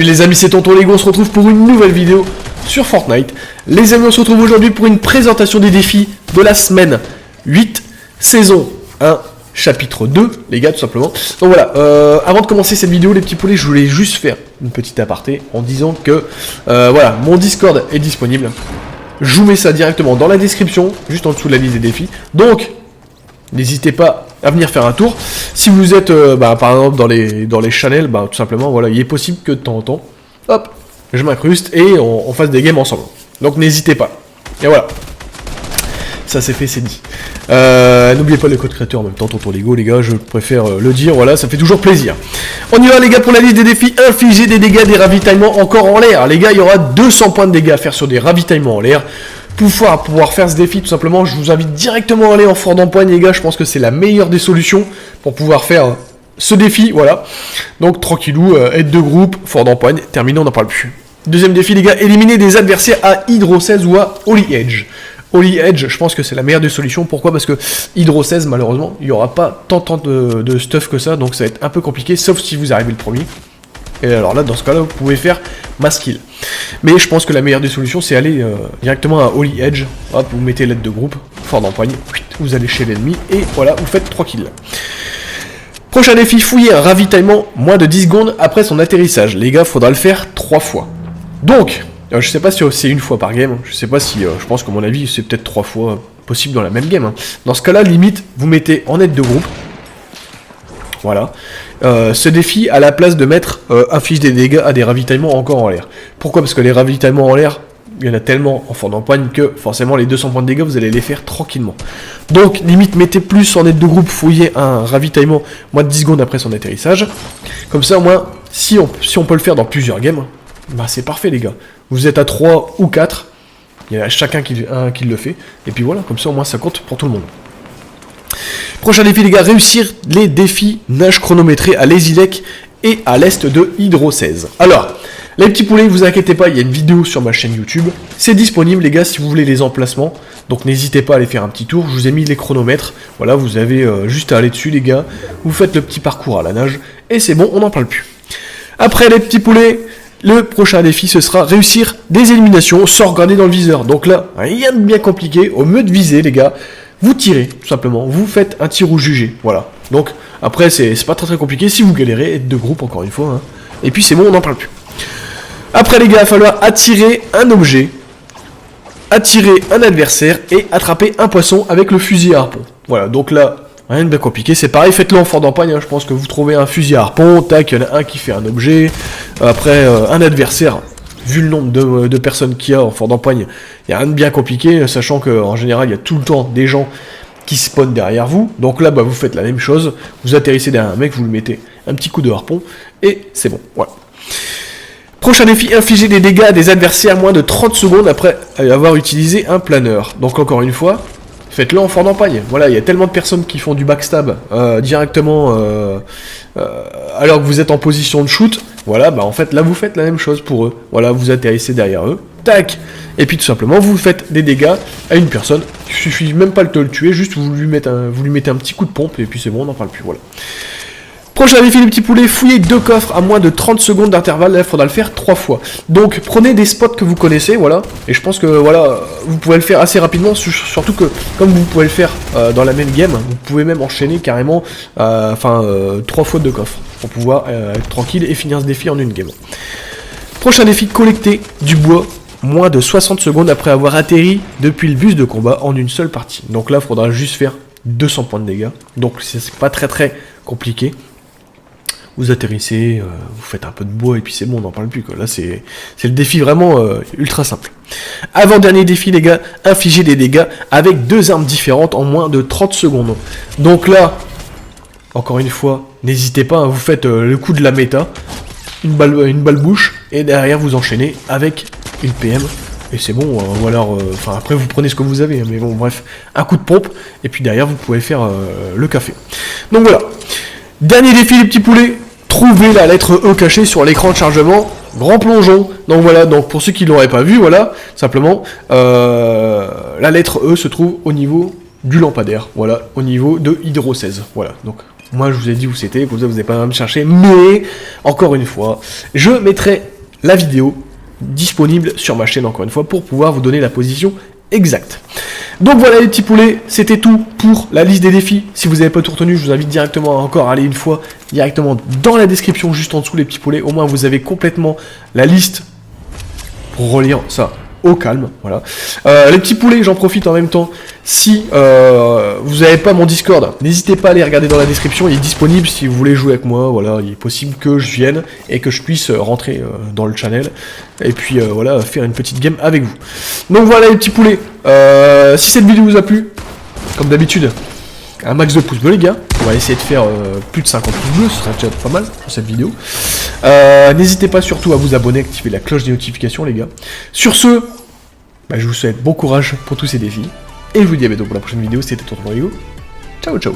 Les amis, c'est Tonton Lego, on se retrouve pour une nouvelle vidéo sur Fortnite. Les amis, on se retrouve aujourd'hui pour une présentation des défis de la semaine 8, saison 1, chapitre 2, les gars, tout simplement. Donc voilà, avant de commencer cette vidéo, les petits poulets, je voulais juste faire une petite aparté en disant que, voilà, mon Discord est disponible. Je vous mets ça directement dans la description, juste en dessous de la liste des défis. Donc, n'hésitez pas à venir faire un tour. Si vous êtes, par exemple, dans les channels, tout simplement, voilà, il est possible que de temps en temps, hop, je m'incruste et on fasse des games ensemble. Donc, n'hésitez pas. Et voilà. Ça, c'est fait, c'est dit. N'oubliez pas le code créateur en même temps, Tonton Lego, les gars, je préfère le dire, voilà, ça fait toujours plaisir. On y va, les gars, pour la liste des défis. Infliger des dégâts, des ravitaillements encore en l'air. Les gars, il y aura 200 points de dégâts à faire sur des ravitaillements en l'air. Pour pouvoir faire ce défi, tout simplement, je vous invite directement à aller en fort d'empoigne, les gars. Je pense que c'est la meilleure des solutions pour pouvoir faire ce défi, voilà. Donc, tranquillou, aide de groupe, fort d'empoigne, terminé, on n'en parle plus. Deuxième défi, les gars, éliminer des adversaires à Hydro 16 ou à Holy Edge. Holy Edge, je pense que c'est la meilleure des solutions. Pourquoi? Parce que Hydro 16, malheureusement, il n'y aura pas tant de stuff que ça, donc ça va être un peu compliqué, sauf si vous arrivez le premier. Et alors là, dans ce cas-là, vous pouvez faire mass kill. Mais je pense que la meilleure des solutions, c'est aller directement à Holy Edge. Hop, vous mettez l'aide de groupe, fort d'empoigne, vous allez chez l'ennemi, et voilà, vous faites 3 kills. Prochain défi, fouiller un ravitaillement moins de 10 secondes après son atterrissage. Les gars, faudra le faire 3 fois. Donc, je sais pas si c'est une fois par game, je sais pas si, je pense qu'à mon avis, c'est peut-être 3 fois possible dans la même game. Dans ce cas-là, limite, vous mettez en aide de groupe. Voilà. Ce défi, à la place de mettre inflige des dégâts à des ravitaillements encore en l'air. Pourquoi? Parce que les ravitaillements en l'air, il y en a tellement en fort d'empoigne que forcément les 200 points de dégâts, vous allez les faire tranquillement. Donc, limite, mettez plus en aide de groupe, fouillez un ravitaillement moins de 10 secondes après son atterrissage. Comme ça, au moins, si on peut le faire dans plusieurs games, c'est parfait, les gars. Vous êtes à 3 ou 4, il y en a chacun qui le fait. Et puis voilà, comme ça, au moins, ça compte pour tout le monde. Prochain défi, les gars, réussir les défis nage chronométré à Lazy Lake et à l'est de Hydro 16. Alors, les petits poulets, vous inquiétez pas, il y a une vidéo sur ma chaîne YouTube. C'est disponible, les gars, si vous voulez les emplacements. Donc n'hésitez pas à aller faire un petit tour. Je vous ai mis les chronomètres. Voilà, vous avez juste à aller dessus, les gars. Vous faites le petit parcours à la nage. Et c'est bon, on n'en parle plus. Après, les petits poulets, le prochain défi, ce sera réussir des éliminations sans regarder dans le viseur. Donc là, rien de bien compliqué. Au mieux de viser, les gars, vous tirez, tout simplement. Vous faites un tir ou jugé. Voilà. Donc, après, c'est pas très compliqué. Si vous galérez, aide de groupe, encore une fois. Et puis, c'est bon, on n'en parle plus. Après, les gars, il va falloir attirer un objet, attirer un adversaire et attraper un poisson avec le fusil à harpon. Voilà. Donc là, rien de bien compliqué. C'est pareil, faites-le en fort d'empoigne. Je pense que vous trouvez un fusil à harpon. Tac, il y en a un qui fait un objet. Après, un adversaire. Vu le nombre de personnes qu'il y a en fort d'empoigne, il n'y a rien de bien compliqué, sachant qu'en général, il y a tout le temps des gens qui spawnent derrière vous. Donc là, vous faites la même chose. Vous atterrissez derrière un mec, vous lui mettez un petit coup de harpon, et c'est bon. Voilà. Prochain défi, infliger des dégâts à des adversaires moins de 30 secondes après avoir utilisé un planeur. Donc encore une fois, faites-le en fort d'empoigne. Voilà, il y a tellement de personnes qui font du backstab directement alors que vous êtes en position de shoot. Voilà, en fait, là, vous faites la même chose pour eux. Voilà, vous atterrissez derrière eux. Tac. Et puis, tout simplement, vous faites des dégâts à une personne. Il suffit même pas de le tuer, juste vous lui mettez un petit coup de pompe, et puis c'est bon, on n'en parle plus, voilà. Prochain défi, les petits poulets, fouiller 2 coffres à moins de 30 secondes d'intervalle. Là, il faudra le faire 3 fois. Donc, prenez des spots que vous connaissez, voilà. Et je pense que, voilà, vous pouvez le faire assez rapidement. Surtout que, comme vous pouvez le faire dans la même game, vous pouvez même enchaîner carrément 3 fois 2 coffres. Pour pouvoir être tranquille et finir ce défi en une game. Prochain défi, collecter du bois moins de 60 secondes après avoir atterri depuis le bus de combat en une seule partie. Donc là, il faudra juste faire 200 points de dégâts. Donc c'est pas très compliqué. Vous atterrissez, vous faites un peu de bois et puis c'est bon, on n'en parle plus, quoi. Là, c'est le défi vraiment ultra simple. Avant-dernier défi, les gars, infliger des dégâts avec 2 armes différentes en moins de 30 secondes. Donc là, encore une fois, n'hésitez pas, vous faites le coup de la méta, une balle bouche, et derrière vous enchaînez avec une PM, et c'est bon, ou alors, après vous prenez ce que vous avez, mais bon, bref, un coup de pompe, et puis derrière vous pouvez faire le café. Donc voilà, dernier défi les petits poulets, trouver la lettre E cachée sur l'écran de chargement, grand plongeon. Donc voilà, donc pour ceux qui ne l'auraient pas vu, voilà, simplement, la lettre E se trouve au niveau du lampadaire, voilà, au niveau de Hydro 16, voilà, donc moi je vous ai dit où c'était, comme ça vous n'avez pas à me chercher, mais encore une fois, je mettrai la vidéo disponible sur ma chaîne, encore une fois, pour pouvoir vous donner la position exacte. Donc voilà les petits poulets, c'était tout pour la liste des défis. Si vous n'avez pas tout retenu, je vous invite directement à encore aller une fois directement dans la description, juste en dessous les petits poulets. Au moins vous avez complètement la liste pour relire ça au calme, voilà. Les petits poulets, j'en profite en même temps. Si vous n'avez pas mon Discord, n'hésitez pas à aller regarder dans la description. Il est disponible si vous voulez jouer avec moi. Voilà, il est possible que je vienne et que je puisse rentrer dans le channel et puis voilà, faire une petite game avec vous. Donc voilà les petits poulets. Si cette vidéo vous a plu, comme d'habitude, un max de pouces bleus les gars. On va essayer de faire plus de 50 pouces bleus, ce sera déjà pas mal pour cette vidéo. N'hésitez pas surtout à vous abonner, activer la cloche des notifications les gars. Sur ce, bah, je vous souhaite bon courage pour tous ces défis. Et je vous dis à bientôt pour la prochaine vidéo, c'était Tonton Rigo. Ciao ciao.